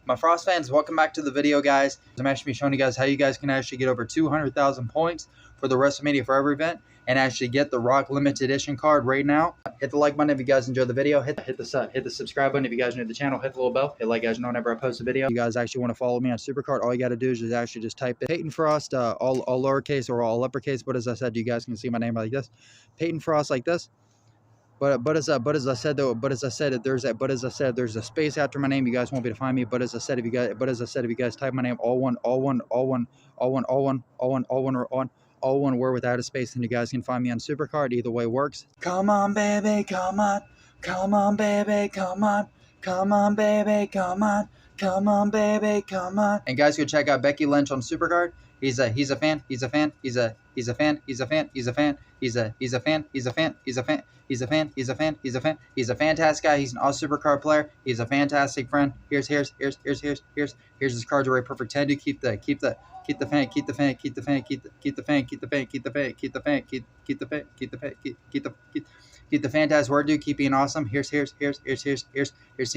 My Frost fans, welcome back to the video, guys. I'm actually showing you guys how you guys can actually get over 200,000 points for the Wrestlemania Forever event and actually get the Rock Limited Edition card right now. Hit the like button if you guys enjoyed the video. Hit the subscribe button if you guys are new to the channel. Hit the little bell. Hit like, guys know whenever I post a video. If you guys actually want to follow me on SuperCard, all you got to do is just actually just type in PaytonFrost, all lowercase or all uppercase. But as I said, you guys can see my name like this, PaytonFrost like this. But as I said, there's a space after my name. You guys won't be able to find me. But as I said, if you guys type my name all one word without a space, then you guys can find me on SuperCard. Either way works. Come on, baby, come on, baby, come on, baby, come on, baby, come on. And guys, go check out Becky Lynch on SuperCard. He's a fan. He's a fantastic guy. He's an awesome SuperCard player. He's a fantastic friend. Here's his cards are right perfect 10 to keep the fantastic word, dude. Keep being awesome. Here's team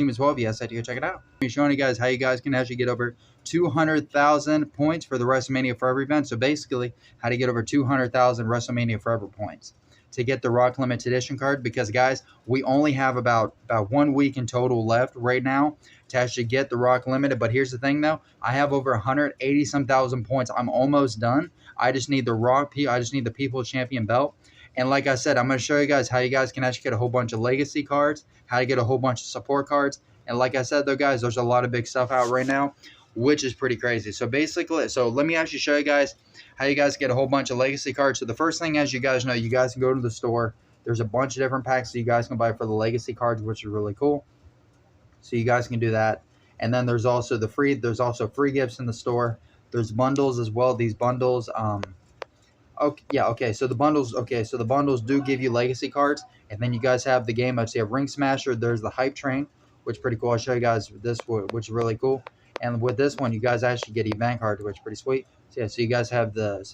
as well. If you guys like to go check it out. I'm showing you guys how you guys can actually get over 200,000 points for the WrestleMania Forever event. So basically, how to get over 200,000 WrestleMania Forever points to get the Rock Limited Edition card, because guys, we only have about 1 week in total left right now to actually get the Rock Limited. But here's the thing though, I have over 180 some thousand points. I'm almost done. I just need the People's Champion belt. And like I said, I'm going to show you guys how you guys can actually get a whole bunch of legacy cards, how to get a whole bunch of support cards. And like I said though, guys, there's a lot of big stuff out right now, which is pretty crazy. So basically, let me actually show you guys how you guys get a whole bunch of legacy cards. So the first thing, as you guys know, you guys can go to the store. There's a bunch of different packs that you guys can buy for the legacy cards, which is really cool. So you guys can do that. And then there's also free gifts in the store. There's bundles as well. These bundles, so the bundles do give you legacy cards. And then you guys have the game. You have Ring Smasher. There's the Hype Train, which is pretty cool. I'll show you guys this, which is really cool. And with this one, you guys actually get event cards, which is pretty sweet. So yeah, so you guys have the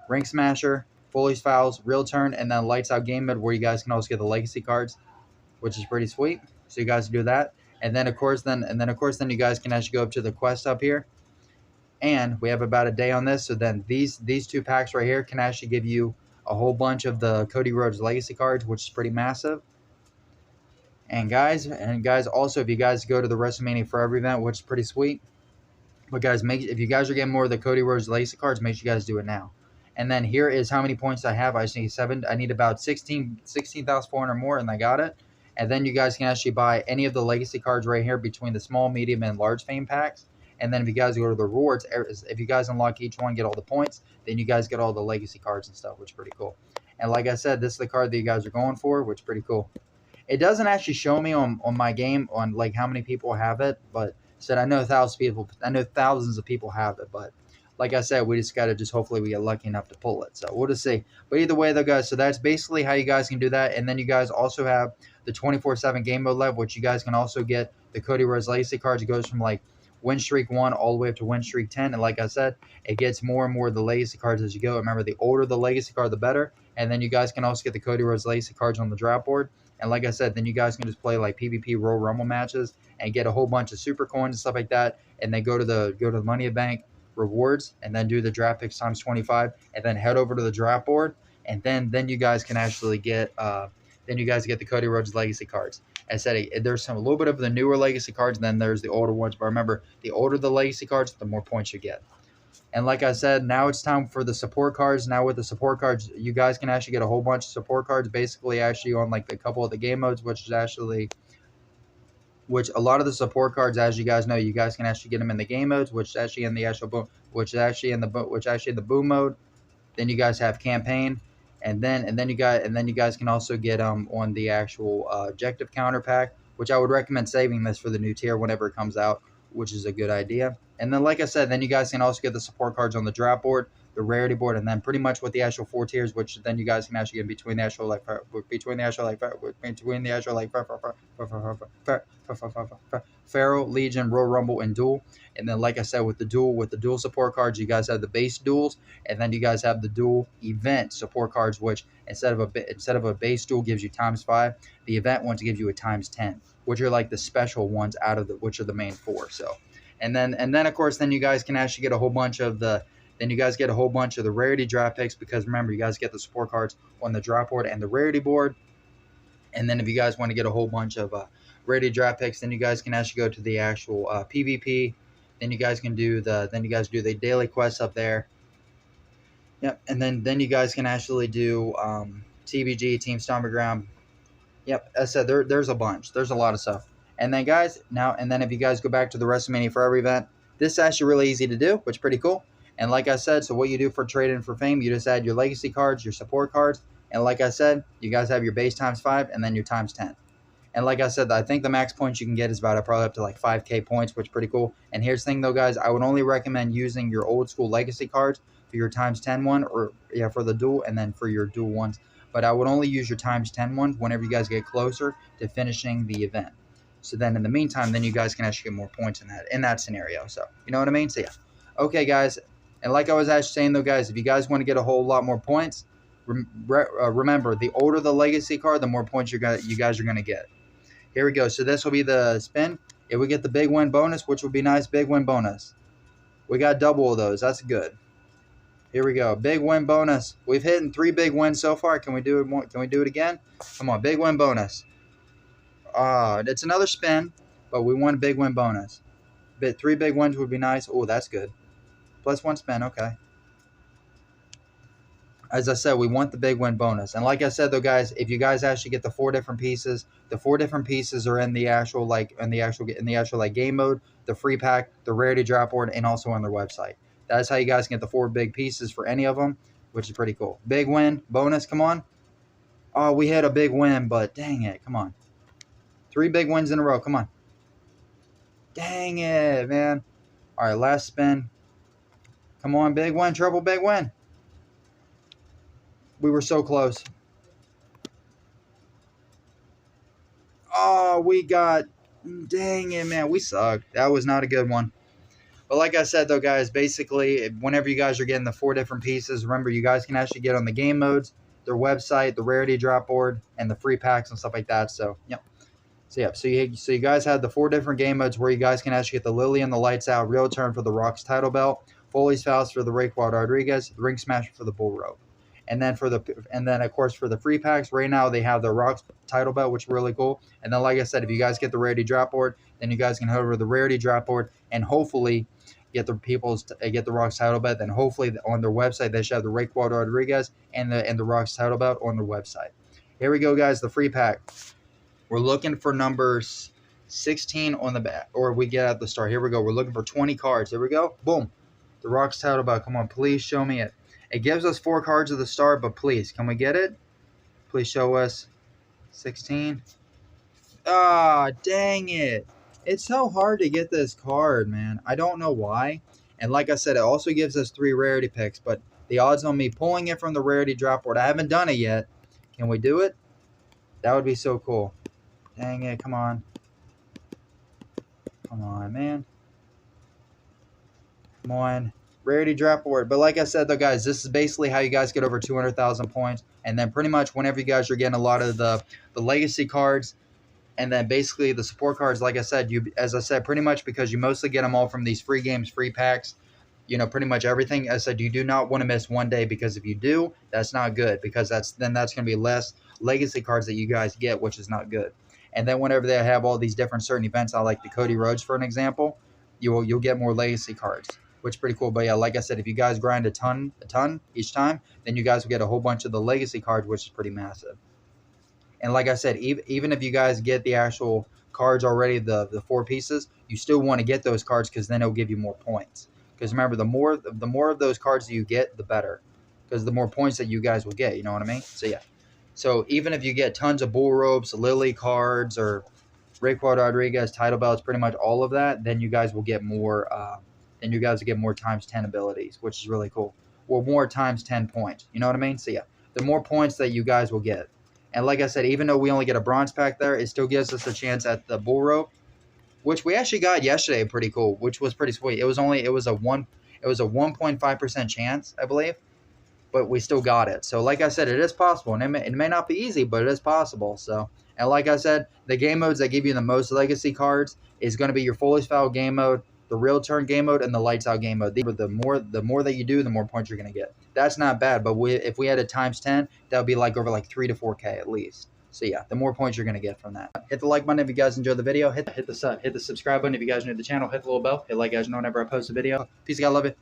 Ring Smasher, Foley's Fouls, Real Turn, and then Lights Out Game Mode, where you guys can also get the legacy cards, which is pretty sweet. So you guys do that, and then of course you guys can actually go up to the quest up here, and we have about a day on this. So then these two packs right here can actually give you a whole bunch of the Cody Rhodes legacy cards, which is pretty massive. And guys, also if you guys go to the WrestleMania Forever event, which is pretty sweet. But guys, if you guys are getting more of the Cody Rhodes legacy cards, make sure you guys do it now. And then here is how many points I have. I just need 7. I need about 16,400 more, and I got it. And then you guys can actually buy any of the legacy cards right here between the small, medium, and large fame packs. And then if you guys go to the rewards, if you guys unlock each one, get all the points, then you guys get all the legacy cards and stuff, which is pretty cool. And like I said, this is the card that you guys are going for, which is pretty cool. It doesn't actually show me on my game on like how many people have it, but said I know thousands of people have it, but like I said, we just gotta hopefully we get lucky enough to pull it. So we'll just see. But either way though, guys, so that's basically how you guys can do that. And then you guys also have the 24/7 game mode level, which you guys can also get the Cody Rhodes legacy cards. It goes from like win streak 1 all the way up to win streak 10. And like I said, it gets more and more of the legacy cards as you go. Remember, the older the legacy card, the better. And then you guys can also get the Cody Rhodes legacy cards on the draft board. And like I said, then you guys can just play like PvP Royal Rumble matches and get a whole bunch of super coins and stuff like that. And then go to the Money in Bank rewards and then do the draft picks times 25 and then head over to the draft board. And then you guys can actually get the Cody Rhodes legacy cards. As I said, there's a little bit of the newer legacy cards, and then there's the older ones. But remember, the older the legacy cards, the more points you get. And like I said, now it's time for the support cards. Now with the support cards, you guys can actually get a whole bunch of support cards, basically actually on like a couple of the game modes, which a lot of the support cards, as you guys know, you guys can actually get them in the game modes, which is actually in the boom mode. Then you guys have campaign, and then you guys can also get on the actual objective counter pack, which I would recommend saving this for the new tier whenever it comes out, which is a good idea. And then, like I said, then you guys can also get the support cards on the draft board. the rarity board, and then pretty much with the actual 4 tiers, which then you guys can actually get between the actual like Pharaoh, Legion, Royal Rumble, and Duel. And then, like I said, with the dual support cards, you guys have the base duels, and then you guys have the dual event support cards, which instead of a base duel gives you ×5, the event ones gives you a ×10, which are like the special ones out of which are the main 4. So, and then of course, then you guys can actually get a whole bunch of the rarity draft picks, because remember, you guys get the support cards on the drop board and the rarity board. And then if you guys want to get a whole bunch of rarity draft picks, then you guys can actually go to the actual PvP. Then you guys can do the daily quests up there. Yep, and then you guys can actually do TBG, Team Stomping Ground. Yep, as I said, there's a bunch. There's a lot of stuff. And then guys, if you guys go back to the Wrestlemania Forever event, this is actually really easy to do, which is pretty cool. And like I said, so what you do for trade-in for fame, you just add your legacy cards, your support cards, and like I said, you guys have your base ×5 and then your ×10. And like I said, I think the max points you can get is probably up to like 5K points, which is pretty cool. And here's the thing though, guys, I would only recommend using your old school legacy cards for your ×10 one, or for the duel, and then for your dual ones. But I would only use your ×10 ones whenever you guys get closer to finishing the event. So then in the meantime, then you guys can actually get more points in that scenario. So you know what I mean? So yeah. Okay, guys. And like I was actually saying though, guys, if you guys want to get a whole lot more points, remember, the older the legacy card, the more points you guys are gonna get. Here we go. So this will be the spin. If we get the big win bonus, which would be nice, big win bonus. We got double of those. That's good. Here we go. Big win bonus. We've hit 3 big wins so far. Can we do it more? Can we do it again? Come on, big win bonus. It's another spin, but we want a big win bonus. 3 big wins would be nice. Oh, that's good. +1 spin. Okay. As I said, we want the big win bonus. And like I said though, guys, if you guys actually get the 4 different pieces, the 4 different pieces are in the actual game mode, the free pack, the rarity drop board, and also on their website. That's how you guys can get the 4 big pieces for any of them, which is pretty cool. Big win bonus, come on. Oh, we had a big win, but dang it, come on. 3 big wins in a row, come on. Dang it, man. All right, last spin. Come on, big win, triple big win. We were so close. Oh, we got... Dang it, man. We sucked. That was not a good one. But like I said, though, guys, basically, whenever you guys are getting the 4 different pieces, remember, you guys can actually get on the game modes, their website, the rarity drop board, and the free packs and stuff like that. So, yep. So you guys have the 4 different game modes where you guys can actually get the Lily and the Lights Out, Real Turn for the Rock's title belt, Foley's Faust for the Raekwon Rodriguez, the Ring Smasher for the Bull Rope. And then of course for the free packs, right now they have the Rock's title belt, which is really cool. And then like I said, if you guys get the rarity drop board, then you guys can head over to the rarity drop board and hopefully get the Rock's title belt. Then hopefully on their website they should have the Raekwon Rodriguez and the Rock's title belt on their website. Here we go, guys. The free pack. We're looking for numbers 16 on the back, or we get at the start. Here we go. We're looking for 20 cards. Here we go. Boom. The Rock's title belt. Come on, please show me it. It gives us 4 cards at the start, but please, can we get it? Please show us 16. Ah, dang it. It's so hard to get this card, man. I don't know why. And like I said, it also gives us 3 rarity picks, but the odds on me pulling it from the rarity drop board, I haven't done it yet. Can we do it? That would be so cool. Dang it, come on. Come on, man. Come on. Rarity drop board. But like I said, though, guys, this is basically how you guys get over 200,000 points. And then pretty much whenever you guys are getting a lot of the legacy cards, and then basically the support cards, like I said, as I said, pretty much because you mostly get them all from these free games, free packs, you know, pretty much everything. As I said, you do not want to miss one day, because if you do, that's not good, because that's going to be less legacy cards that you guys get, which is not good. And then whenever they have all these different certain events, I like the Cody Rhodes for an example, you'll get more legacy cards, which is pretty cool. But yeah, like I said, if you guys grind a ton each time, then you guys will get a whole bunch of the legacy cards, which is pretty massive. And like I said, even if you guys get the actual cards already, the 4 pieces, you still want to get those cards, because then it'll give you more points. Because remember, the more of those cards that you get, the better, because the more points that you guys will get. You know what I mean? So yeah. So even if you get tons of bull ropes, Lily cards, or Raekwon Rodriguez title belts, pretty much all of that, then you guys will get more. Then you guys will get more ×10 abilities, which is really cool. or more times 10 points. You know what I mean? So yeah, the more points that you guys will get. And like I said, even though we only get a bronze pack there, it still gives us a chance at the bull rope, which we actually got yesterday. Pretty cool, which was pretty sweet. It was a 1.5% chance, I believe, but we still got it. So like I said, it is possible, and it may not be easy, but it is possible. So, and like I said, the game modes that give you the most legacy cards is going to be your fully fouled game mode, the real turn game mode, and the lights out game mode. The more that you do, the more points you're going to get. That's not bad, but if we had it times 10, that would be like over like 3 to 4K at least. So yeah, the more points you're going to get from that. Hit the like button if you guys enjoyed the video. Hit the subscribe button if you guys are new to the channel. Hit the little bell. Hit like guys know whenever I post a video. Peace, God, love you.